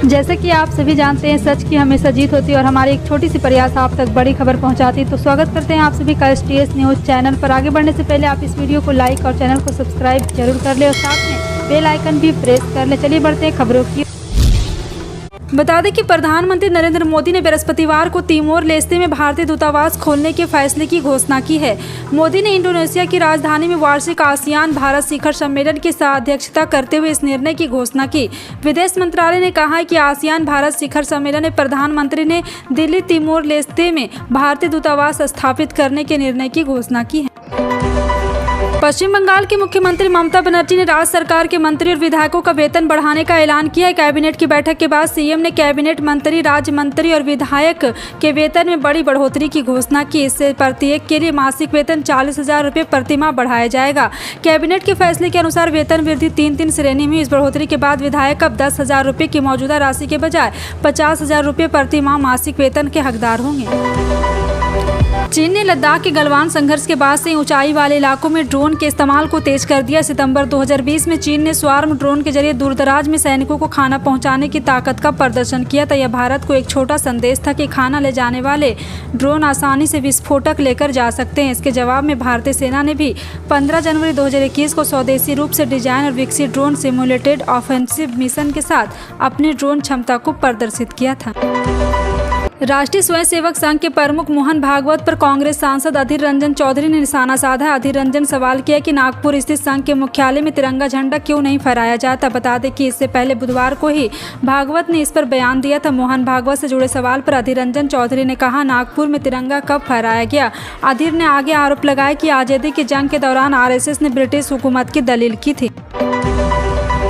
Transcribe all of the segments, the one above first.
जैसे कि आप सभी जानते हैं, सच की हमेशा जीत होती है और हमारी एक छोटी सी प्रयास आप तक बड़ी खबर पहुंचाती है। तो स्वागत करते हैं आप सभी का STS न्यूज़ चैनल पर। आगे बढ़ने से पहले आप इस वीडियो को लाइक और चैनल को सब्सक्राइब जरूर कर ले और साथ में बेल आइकन भी प्रेस कर ले। चलिए बढ़ते हैं खबरों की। बता दें कि प्रधानमंत्री नरेंद्र मोदी ने बृहस्पतिवार को तिमोर लेस्ते में भारतीय दूतावास खोलने के फैसले की घोषणा की है। मोदी ने इंडोनेशिया की राजधानी में वार्षिक आसियान भारत शिखर सम्मेलन की अध्यक्षता करते हुए इस निर्णय की घोषणा की। विदेश मंत्रालय ने कहा है कि आसियान भारत शिखर सम्मेलन में प्रधानमंत्री ने दिल्ली तिमोर लेस्ते में भारतीय दूतावास स्थापित करने के निर्णय की घोषणा की है। पश्चिम बंगाल की मुख्यमंत्री ममता बनर्जी ने राज्य सरकार के मंत्री और विधायकों का वेतन बढ़ाने का ऐलान किया है। कैबिनेट की बैठक के बाद सीएम ने कैबिनेट मंत्री, राज्य मंत्री और विधायक के वेतन में बड़ी बढ़ोतरी की घोषणा की। इससे प्रत्येक के लिए मासिक वेतन 40,000 रुपये प्रतिमाह बढ़ाया जाएगा। कैबिनेट के फैसले के अनुसार वेतन वृद्धि 3 श्रेणी में। इस बढ़ोतरी के बाद विधायक अब 10,000 रुपये की मौजूदा राशि के बजाय 50,000 रुपये प्रतिमाह मासिक वेतन के हकदार होंगे। चीन ने लद्दाख के गलवान संघर्ष के बाद से ऊंचाई वाले इलाकों में ड्रोन के इस्तेमाल को तेज कर दिया। सितंबर 2020 में चीन ने स्वार्म ड्रोन के जरिए दूरदराज में सैनिकों को खाना पहुंचाने की ताकत का प्रदर्शन किया था। यह भारत को एक छोटा संदेश था कि खाना ले जाने वाले ड्रोन आसानी से विस्फोटक लेकर जा सकते हैं। इसके जवाब में भारतीय सेना ने भी 15 जनवरी 2021 को स्वदेशी रूप से डिजाइन और विकसित ड्रोन सिमुलेटेड ऑफेंसिव मिशन के साथ अपनी ड्रोन क्षमता को प्रदर्शित किया था। राष्ट्रीय स्वयंसेवक संघ के प्रमुख मोहन भागवत पर कांग्रेस सांसद अधीर रंजन चौधरी ने निशाना साधा। अधीर रंजन सवाल किया कि नागपुर स्थित संघ के मुख्यालय में तिरंगा झंडा क्यों नहीं फहराया जाता। बता दें कि इससे पहले बुधवार को ही भागवत ने इस पर बयान दिया था। मोहन भागवत से जुड़े सवाल पर अधीर रंजन चौधरी ने कहा, नागपुर में तिरंगा कब फहराया गया। अधीर ने आगे आरोप लगाया कि आज़ादी की जंग के दौरान RSS ने ब्रिटिश हुकूमत की दलील की थी।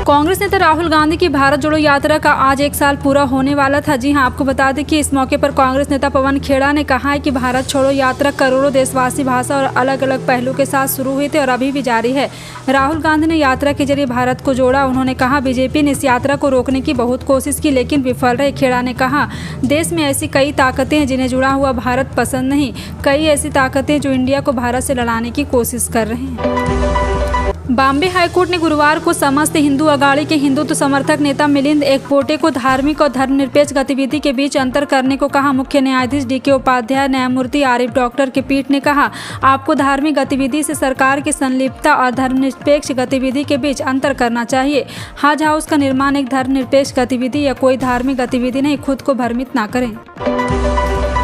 कांग्रेस नेता राहुल गांधी की भारत जोड़ो यात्रा का आज 1 साल पूरा होने वाला था। जी हां, आपको बता दें कि इस मौके पर कांग्रेस नेता पवन खेड़ा ने कहा है कि भारत छोड़ो यात्रा करोड़ों देशवासी भाषा और अलग अलग पहलू के साथ शुरू हुई थी और अभी भी जारी है। राहुल गांधी ने यात्रा के जरिए भारत को जोड़ा। उन्होंने कहा, बीजेपी ने इस यात्रा को रोकने की बहुत कोशिश की लेकिन विफल रहे। खेड़ा ने कहा, देश में ऐसी कई ताकतें हैं जिन्हें जुड़ा हुआ भारत पसंद नहीं, कई ऐसी ताकतें जो इंडिया को भारत से लड़ाने की कोशिश कर रही हैं। बॉम्बे हाईकोर्ट ने गुरुवार को समस्त हिंदू अघाड़ी के हिंदुत्व समर्थक नेता मिलिंद एकबोटे को धार्मिक और धर्मनिरपेक्ष गतिविधि के बीच अंतर करने को कहा। मुख्य न्यायाधीश DK उपाध्याय, न्यायमूर्ति आरिफ डॉक्टर की पीठ ने कहा, आपको धार्मिक गतिविधि से सरकार की संलिप्तता और धर्मनिरपेक्ष गतिविधि के बीच अंतर करना चाहिए। हज हाउस का निर्माण एक धर्मनिरपेक्ष गतिविधि या कोई धार्मिक गतिविधि नहीं, खुद को भ्रमित ना करें।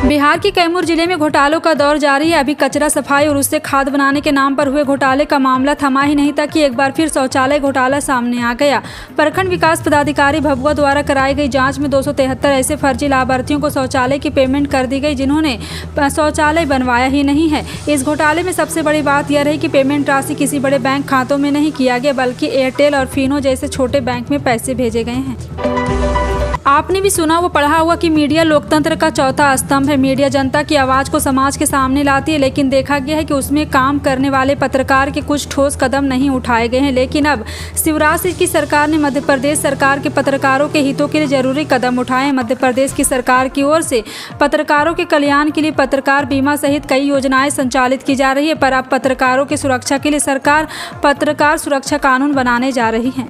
बिहार के कैमूर जिले में घोटालों का दौर जारी है। अभी कचरा सफाई और उससे खाद बनाने के नाम पर हुए घोटाले का मामला थमा ही नहीं था कि एक बार फिर शौचालय घोटाला सामने आ गया। प्रखंड विकास पदाधिकारी भभुआ द्वारा कराई गई जांच में 273 ऐसे फर्जी लाभार्थियों को शौचालय की पेमेंट कर दी गई जिन्होंने शौचालय बनवाया ही नहीं है। इस घोटाले में सबसे बड़ी बात यह रही कि पेमेंट राशि किसी बड़े बैंक खातों में नहीं किया गया बल्कि एयरटेल और फिनो जैसे छोटे बैंक में पैसे भेजे गए हैं। आपने भी सुना वो पढ़ा हुआ कि मीडिया लोकतंत्र का चौथा स्तंभ है। मीडिया जनता की आवाज़ को समाज के सामने लाती है, लेकिन देखा गया है कि उसमें काम करने वाले पत्रकार के कुछ ठोस कदम नहीं उठाए गए हैं। लेकिन अब शिवराज की सरकार ने मध्य प्रदेश सरकार के पत्रकारों के हितों के लिए जरूरी कदम उठाए हैं। मध्य प्रदेश की सरकार की ओर से पत्रकारों के कल्याण के लिए पत्रकार बीमा सहित कई योजनाएं संचालित की जा रही है। पर अब पत्रकारों की सुरक्षा के लिए सरकार पत्रकार सुरक्षा कानून बनाने जा रही है।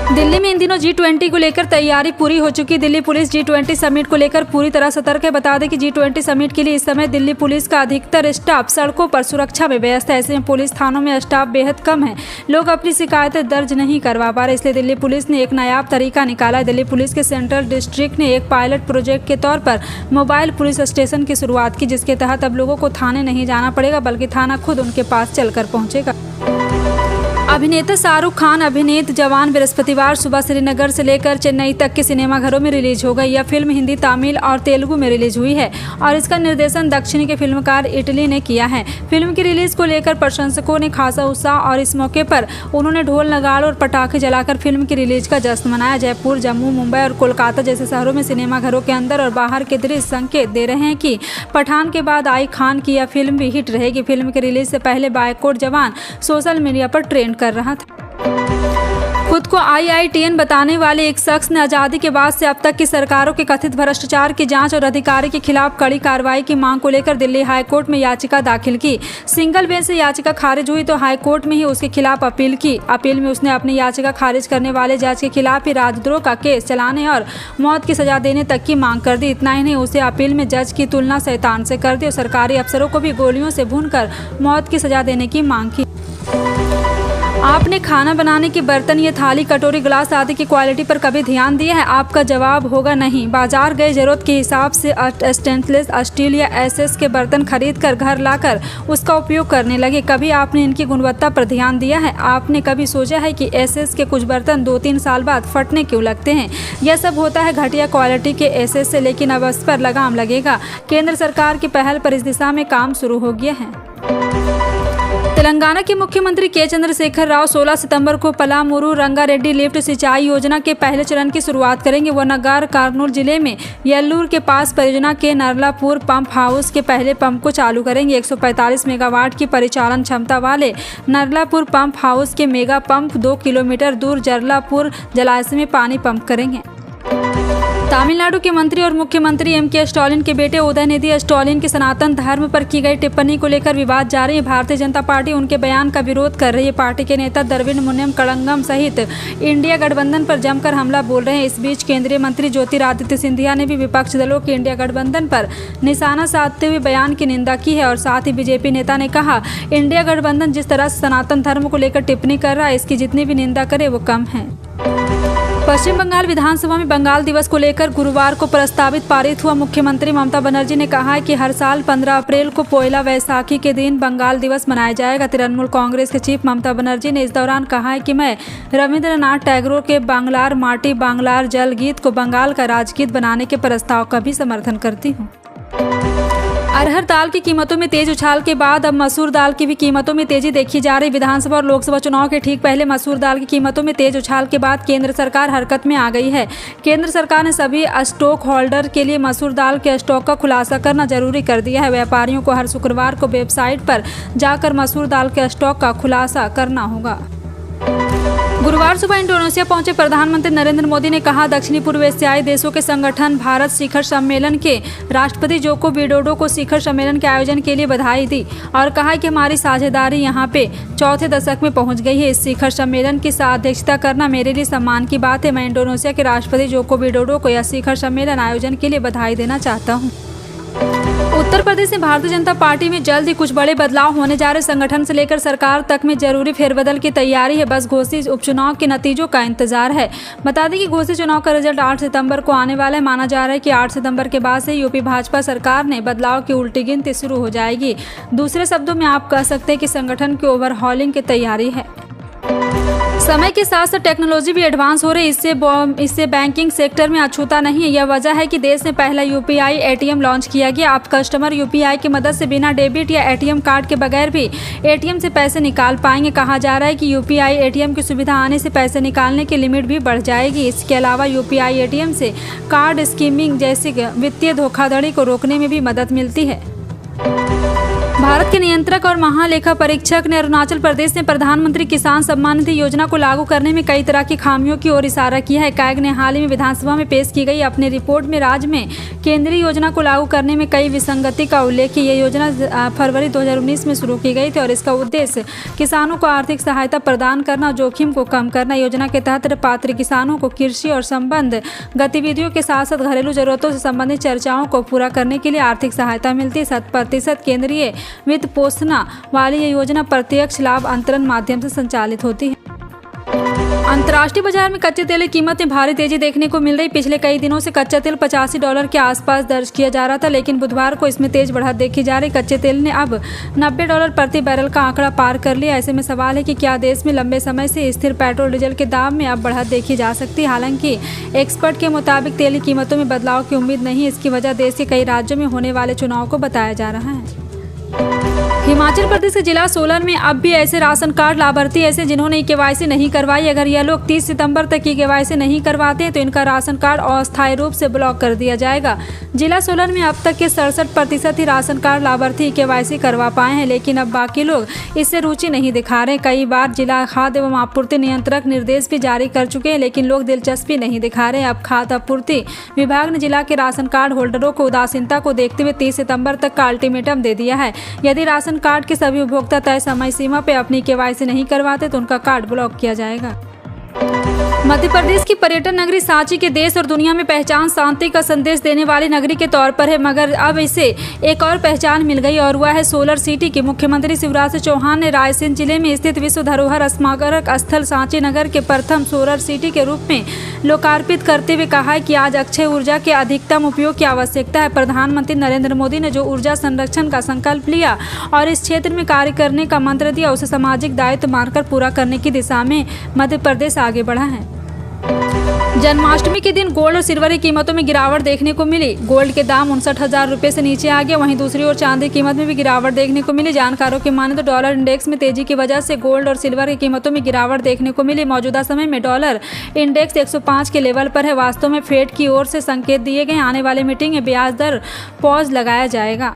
दिल्ली में इन दिनों G20 को लेकर तैयारी पूरी हो चुकी। दिल्ली पुलिस G20 समिट को लेकर पूरी तरह सतर्क है। बता दें कि G20 समिट के लिए इस समय दिल्ली पुलिस का अधिकतर स्टाफ सड़कों पर सुरक्षा में व्यस्त है। ऐसे में पुलिस थानों में स्टाफ बेहद कम है। लोग अपनी शिकायतें दर्ज नहीं करवा पा रहे, इसलिए दिल्ली पुलिस ने एक नायाब तरीका निकाला है। दिल्ली पुलिस के सेंट्रल डिस्ट्रिक्ट ने एक पायलट प्रोजेक्ट के तौर पर मोबाइल पुलिस स्टेशन की शुरुआत की, जिसके तहत अब लोगों को थाने नहीं जाना पड़ेगा बल्कि थाना खुद उनके पास चलकर पहुंचेगा। अभिनेता शाहरुख खान अभिनीत जवान बृहस्पतिवार सुबह श्रीनगर से लेकर चेन्नई तक के सिनेमाघरों में रिलीज हो गई। यह फिल्म हिंदी, तमिल और तेलुगु में रिलीज हुई है और इसका निर्देशन दक्षिणी के फिल्मकार इटली ने किया है। फिल्म की रिलीज को लेकर प्रशंसकों ने खासा उत्साह और इस मौके पर उन्होंने ढोल नगाड़ और पटाखे जलाकर फिल्म की रिलीज का जश्न मनाया। जयपुर, जम्मू, मुंबई और कोलकाता जैसे शहरों में सिनेमाघरों के अंदर और बाहर के दृश्य संकेत दे रहे हैं कि पठान के बाद आई खान की यह फिल्म भी हिट रहेगी। फिल्म की रिलीज से पहले बायकॉट जवान सोशल मीडिया पर ट्रेंड कर रहा था। खुद को IITN बताने वाले एक शख्स ने आज़ादी के बाद से अब तक की सरकारों के कथित भ्रष्टाचार की जांच और अधिकारी के खिलाफ कड़ी कार्रवाई की मांग को लेकर दिल्ली हाईकोर्ट में याचिका दाखिल की। सिंगल बेंच से याचिका खारिज हुई तो हाईकोर्ट में ही उसके खिलाफ अपील की। अपील में उसने अपनी याचिका खारिज करने वाले जज के खिलाफ ही राजद्रोह का केस चलाने और मौत की सजा देने तक की मांग कर दी। इतना ही नहीं, उसे अपील में जज की तुलना शैतान से कर दी और सरकारी अफसरों को भी गोलियों से भूनकर मौत की सजा देने की मांग की। आपने खाना बनाने के बर्तन या थाली, कटोरी, गिलास आदि की क्वालिटी पर कभी ध्यान दिया है? आपका जवाब होगा नहीं। बाजार गए जरूरत के हिसाब से स्टेनलेस स्टील या एसएस के बर्तन खरीद कर घर लाकर उसका उपयोग करने लगे। कभी आपने इनकी गुणवत्ता पर ध्यान दिया है? आपने कभी सोचा है कि एसएस के कुछ बर्तन 2-3 साल बाद फटने क्यों लगते हैं? यह सब होता है घटिया क्वालिटी के एसएस से, लेकिन अब इस पर लगाम लगेगा। केंद्र सरकार की पहल पर इस दिशा में काम शुरू हो गया है। तेलंगाना के मुख्यमंत्री के चंद्रशेखर राव 16 सितंबर को पलामुरू रंगारेड्डी लिफ्ट सिंचाई योजना के पहले चरण की शुरुआत करेंगे। वह नगर कर्नूल जिले में येल्लूर के पास परियोजना के नरलापुर पंप हाउस के पहले पंप को चालू करेंगे। 145 मेगावाट की परिचालन क्षमता वाले नरलापुर पंप हाउस के मेगा पंप 2 किलोमीटर दूर जरलापुर जलाशय में पानी पंप करेंगे। तमिलनाडु के मंत्री और मुख्यमंत्री MK स्टालिन के बेटे उदयनिधि स्टालिन के सनातन धर्म पर की गई टिप्पणी को लेकर विवाद जारी है। भारतीय जनता पार्टी उनके बयान का विरोध कर रही है। पार्टी के नेता द्रविड़ मुन्नेम कड़ंगम सहित इंडिया गठबंधन पर जमकर हमला बोल रहे हैं। इस बीच केंद्रीय मंत्री ज्योतिरादित्य सिंधिया ने भी विपक्ष दलों के इंडिया गठबंधन पर निशाना साधते हुए बयान की निंदा की है और साथ ही बीजेपी नेता ने कहा, इंडिया गठबंधन जिस तरह से सनातन धर्म को लेकर टिप्पणी कर रहा है, इसकी जितनी भी निंदा करे वो कम है। पश्चिम बंगाल विधानसभा में बंगाल दिवस को लेकर गुरुवार को प्रस्तावित पारित हुआ। मुख्यमंत्री ममता बनर्जी ने कहा है कि हर साल 15 अप्रैल को पोयला वैसाखी के दिन बंगाल दिवस मनाया जाएगा। तृणमूल कांग्रेस के चीफ ममता बनर्जी ने इस दौरान कहा है कि मैं रविंद्रनाथ टैगोर के बांग्लार माटी बांग्लार जल गीत को बंगाल का राजगीत बनाने के प्रस्ताव का भी समर्थन करती हूँ। अरहर दाल की कीमतों में तेज उछाल के बाद अब मसूर दाल की भी कीमतों में तेजी देखी जा रही। विधानसभा और लोकसभा चुनाव के ठीक पहले मसूर दाल की कीमतों में तेज उछाल के बाद केंद्र सरकार हरकत में आ गई है। केंद्र सरकार ने सभी स्टॉक होल्डर के लिए मसूर दाल के स्टॉक का खुलासा करना जरूरी कर दिया है। व्यापारियों को हर शुक्रवार को वेबसाइट पर जाकर मसूर दाल के स्टॉक का खुलासा करना होगा। गुरुवार सुबह इंडोनेशिया पहुंचे प्रधानमंत्री नरेंद्र मोदी ने कहा, दक्षिणी पूर्व एशियाई देशों के संगठन भारत शिखर सम्मेलन के राष्ट्रपति जोको विडोडो को शिखर सम्मेलन के आयोजन के लिए बधाई दी और कहा कि हमारी साझेदारी यहां पे चौथे दशक में पहुंच गई है। इस शिखर सम्मेलन की अध्यक्षता करना मेरे लिए सम्मान की बात है। मैं इंडोनेशिया के राष्ट्रपति जोको विडोडो को यह शिखर सम्मेलन आयोजन के लिए बधाई देना चाहता हूँ। उत्तर प्रदेश में भारतीय जनता पार्टी में जल्द ही कुछ बड़े बदलाव होने जा रहे। संगठन से लेकर सरकार तक में जरूरी फेरबदल की तैयारी है। बस घोषित उपचुनाव के नतीजों का इंतजार है। बता दें कि घोषित चुनाव का रिजल्ट 8 सितंबर को आने वाला है। माना जा रहा है कि 8 सितंबर के बाद से यूपी भाजपा सरकार ने बदलाव की उल्टी गिनती शुरू हो जाएगी। दूसरे शब्दों में आप कह सकते हैं कि संगठन की ओवरहॉलिंग की तैयारी है। समय के साथ साथ टेक्नोलॉजी भी एडवांस हो रही है। इससे बैंकिंग सेक्टर में अछूता नहीं है। यह वजह है कि देश में पहला UPI ATM लॉन्च किया गया। आप कस्टमर UPI की मदद से बिना डेबिट या ATM कार्ड के बगैर भी ATM से पैसे निकाल पाएंगे। कहा जा रहा है कि UPI ATM की सुविधा आने से पैसे निकालने की लिमिट भी बढ़ जाएगी। इसके अलावा UPI ATM से कार्ड स्कीमिंग जैसी वित्तीय धोखाधड़ी को रोकने में भी मदद मिलती है। भारत के नियंत्रक और महालेखा परीक्षक ने अरुणाचल प्रदेश में प्रधानमंत्री किसान सम्मान निधि योजना को लागू करने में कई तरह की खामियों की ओर इशारा किया है। कैग ने हाल ही में विधानसभा में पेश की गई अपनी रिपोर्ट में राज्य में केंद्रीय योजना को लागू करने में कई विसंगति का उल्लेख किया। यह योजना फरवरी 2019 में शुरू की गई थी और इसका उद्देश्य किसानों को आर्थिक सहायता प्रदान करना, जोखिम को कम करना। योजना के तहत पात्र किसानों को कृषि और संबद्ध गतिविधियों के साथ साथ घरेलू जरूरतों से संबंधित चर्चाओं को पूरा करने के लिए आर्थिक सहायता मिलती है। 100% केंद्रीय वित्त पोषणा वाली ये योजना प्रत्यक्ष लाभ अंतरण माध्यम से संचालित होती है। अंतर्राष्ट्रीय बाजार में कच्चे तेल की कीमत में भारी तेजी देखने को मिल रही। पिछले कई दिनों से कच्चा तेल $85 के आसपास दर्ज किया जा रहा था, लेकिन बुधवार को इसमें तेज बढ़त देखी जा रही। कच्चे तेल ने अब $90 प्रति बैरल का आंकड़ा पार कर लिया। ऐसे में सवाल है कि क्या देश में लंबे समय से स्थिर पेट्रोल डीजल के दाम में अब बढ़त देखी जा सकती है। हालांकि एक्सपर्ट के मुताबिक तेल की कीमतों में बदलाव की उम्मीद नहीं है। इसकी वजह देश के कई राज्यों में होने वाले चुनाव को बताया जा रहा है। हिमाचल प्रदेश के जिला सोलन में अब भी ऐसे राशन कार्ड लाभार्थी ऐसे जिन्होंने केवाईसी नहीं करवाई। अगर यह लोग 30 सितंबर तक की केवाईसी नहीं करवाते हैं तो इनका राशन कार्ड अस्थायी रूप से ब्लॉक कर दिया जाएगा। जिला सोलन में अब तक के 67% ही राशन कार्ड लाभार्थी केवाईसी करवा पाए हैं, लेकिन अब बाकी लोग इससे रुचि नहीं दिखा रहे। कई बार जिला खाद्य एवं आपूर्ति नियंत्रक निर्देश भी जारी कर चुके हैं, लेकिन लोग दिलचस्पी नहीं दिखा रहे। अब खाद्य आपूर्ति विभाग ने जिला के राशन कार्ड होल्डरों को उदासीनता को देखते हुए 30 सितंबर तक का अल्टीमेटम दे दिया है। यदि राशन कार्ड के सभी उपभोक्ता तय समय सीमा पर अपनी केवाईसी नहीं करवाते तो उनका कार्ड ब्लॉक किया जाएगा। मध्य प्रदेश की पर्यटन नगरी सांची के देश और दुनिया में पहचान शांति का संदेश देने वाली नगरी के तौर पर है, मगर अब इसे एक और पहचान मिल गई और वह है सोलर सिटी की। मुख्यमंत्री शिवराज चौहान ने रायसेन जिले में स्थित विश्व धरोहर स्मारक स्थल सांची नगर के प्रथम सोलर सिटी के रूप में लोकार्पित करते हुए कहा है कि आज अक्षय ऊर्जा के अधिकतम उपयोग की आवश्यकता है। प्रधानमंत्री नरेंद्र मोदी ने जो ऊर्जा संरक्षण का संकल्प लिया और इस क्षेत्र में कार्य करने का मंत्र दिया, उसे सामाजिक दायित्व मानकर पूरा करने की दिशा में मध्य प्रदेश आगे बढ़ा है। जन्माष्टमी के दिन गोल्ड और सिल्वर की कीमतों में गिरावट देखने को मिली। गोल्ड के दाम 59,000 रुपये से नीचे आ गया। वहीं दूसरी ओर चांदी की कीमत में भी गिरावट देखने को मिली। जानकारों की माने तो डॉलर इंडेक्स में तेजी की वजह से गोल्ड और सिल्वर की कीमतों में गिरावट देखने को मिली। मौजूदा समय में डॉलर इंडेक्स 105 के लेवल पर है। वास्तव में फेड की ओर से संकेत दिए गए, आने वाले मीटिंग में ब्याज दर पॉज लगाया जाएगा।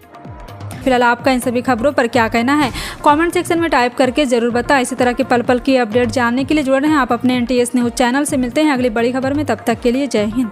फिलहाल आपका इन सभी खबरों पर क्या कहना है, कमेंट सेक्शन में टाइप करके जरूर बताएं। इसी तरह के पल पल की अपडेट जानने के लिए जुड़े रहें आप अपने NTS न्यूज़ चैनल से। मिलते हैं अगली बड़ी खबर में, तब तक के लिए जय हिंद।